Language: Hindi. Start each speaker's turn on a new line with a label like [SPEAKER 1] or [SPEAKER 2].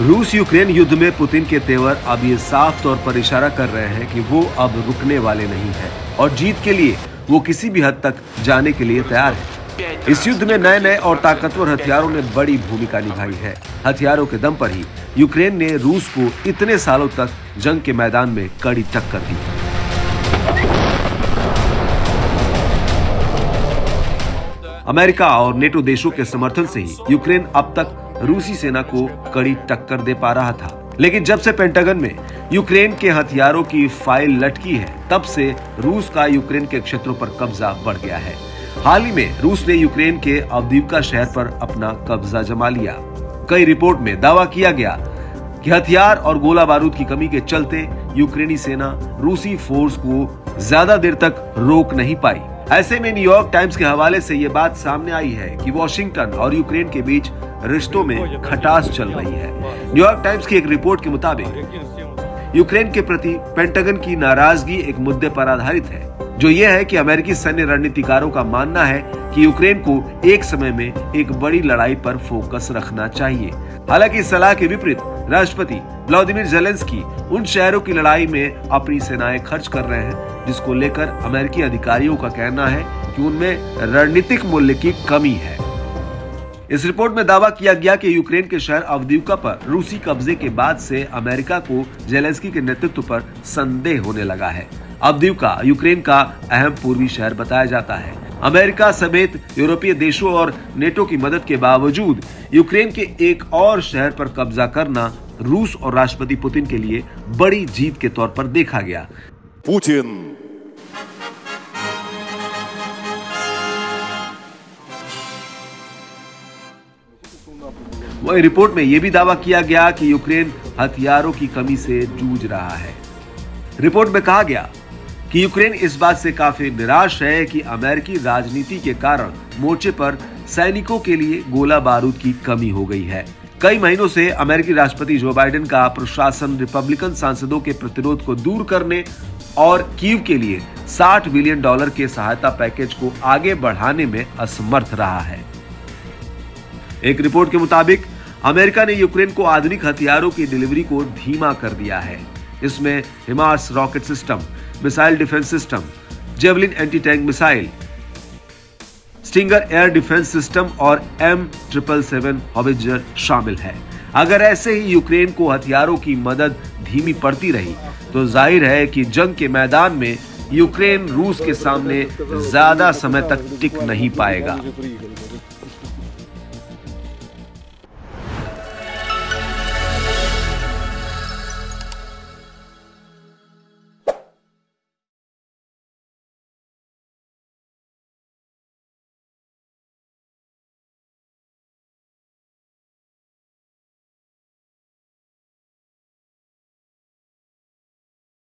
[SPEAKER 1] रूस यूक्रेन युद्ध में पुतिन के तेवर अब ये साफ तौर पर इशारा कर रहे हैं कि वो अब रुकने वाले नहीं हैं और जीत के लिए वो किसी भी हद तक जाने के लिए तैयार है। इस युद्ध में नए नए और ताकतवर हथियारों ने बड़ी भूमिका निभाई है। हथियारों के दम पर ही यूक्रेन ने रूस को इतने सालों तक जंग के मैदान में कड़ी टक्कर दी। अमेरिका और नेटो देशों के समर्थन से ही यूक्रेन अब तक रूसी सेना को कड़ी टक्कर दे पा रहा था, लेकिन जब से पेंटागन में यूक्रेन के हथियारों की फाइल लटकी है, तब से रूस का यूक्रेन के क्षेत्रों पर कब्जा बढ़ गया है। हाल ही में रूस ने यूक्रेन के अवदीवका शहर पर अपना कब्जा जमा लिया। कई रिपोर्ट में दावा किया गया कि हथियार और गोला बारूद की कमी के चलते यूक्रेनी सेना रूसी फोर्स को ज्यादा देर तक रोक नहीं पाई। ऐसे में न्यूयॉर्क टाइम्स के हवाले से ये बात सामने आई है कि वॉशिंगटन और यूक्रेन के बीच रिश्तों में खटास चल रही है। न्यूयॉर्क टाइम्स की एक रिपोर्ट के मुताबिक यूक्रेन के प्रति पेंटागन की नाराजगी एक मुद्दे पर आधारित है, जो ये है कि अमेरिकी सैन्य रणनीतिकारों का मानना है कि यूक्रेन को एक समय में एक बड़ी लड़ाई पर फोकस रखना चाहिए। हालांकि इस सलाह के विपरीत राष्ट्रपति व्लादिमीर ज़ेलेंस्की उन शहरों की लड़ाई में अपनी सेनाएं खर्च कर रहे हैं जिसको लेकर अमेरिकी अधिकारियों का कहना है कि उनमें रणनीतिक मूल्य की कमी है। इस रिपोर्ट में दावा किया गया कि यूक्रेन के शहर अवदीवका पर रूसी कब्जे के बाद से अमेरिका को ज़ेलेंस्की के नेतृत्व पर संदेह होने लगा है। अवदीवका यूक्रेन का अहम पूर्वी शहर बताया जाता है। अमेरिका समेत यूरोपीय देशों और नेटो की मदद के बावजूद यूक्रेन के एक और शहर पर कब्जा करना रूस और राष्ट्रपति पुतिन के लिए बड़ी जीत के तौर पर देखा गया।
[SPEAKER 2] पुतिन
[SPEAKER 1] वही रिपोर्ट में यह भी दावा किया गया कि यूक्रेन हथियारों की कमी से जूझ रहा है। रिपोर्ट में कहा गया कि यूक्रेन इस बात से काफी निराश है कि अमेरिकी राजनीति के कारण मोर्चे पर सैनिकों के लिए गोला बारूद की कमी हो गई है। कई महीनों से अमेरिकी राष्ट्रपति जो बाइडेन का प्रशासन रिपब्लिकन सांसदों के प्रतिरोध को दूर करने और कीव के लिए $60 बिलियन के सहायता पैकेज को आगे बढ़ाने में असमर्थ रहा है। एक रिपोर्ट के मुताबिक अमेरिका ने यूक्रेन को आधुनिक हथियारों की डिलीवरी को धीमा कर दिया है। इसमें HIMARS rocket system, missile defence system, javelin anti tank missile, stinger air defence system और M777 हॉवित्जर शामिल है। अगर ऐसे ही यूक्रेन को हथियारों की मदद धीमी पड़ती रही तो जाहिर है कि जंग के मैदान में यूक्रेन रूस के सामने ज्यादा समय तक टिक नहीं पाएगा।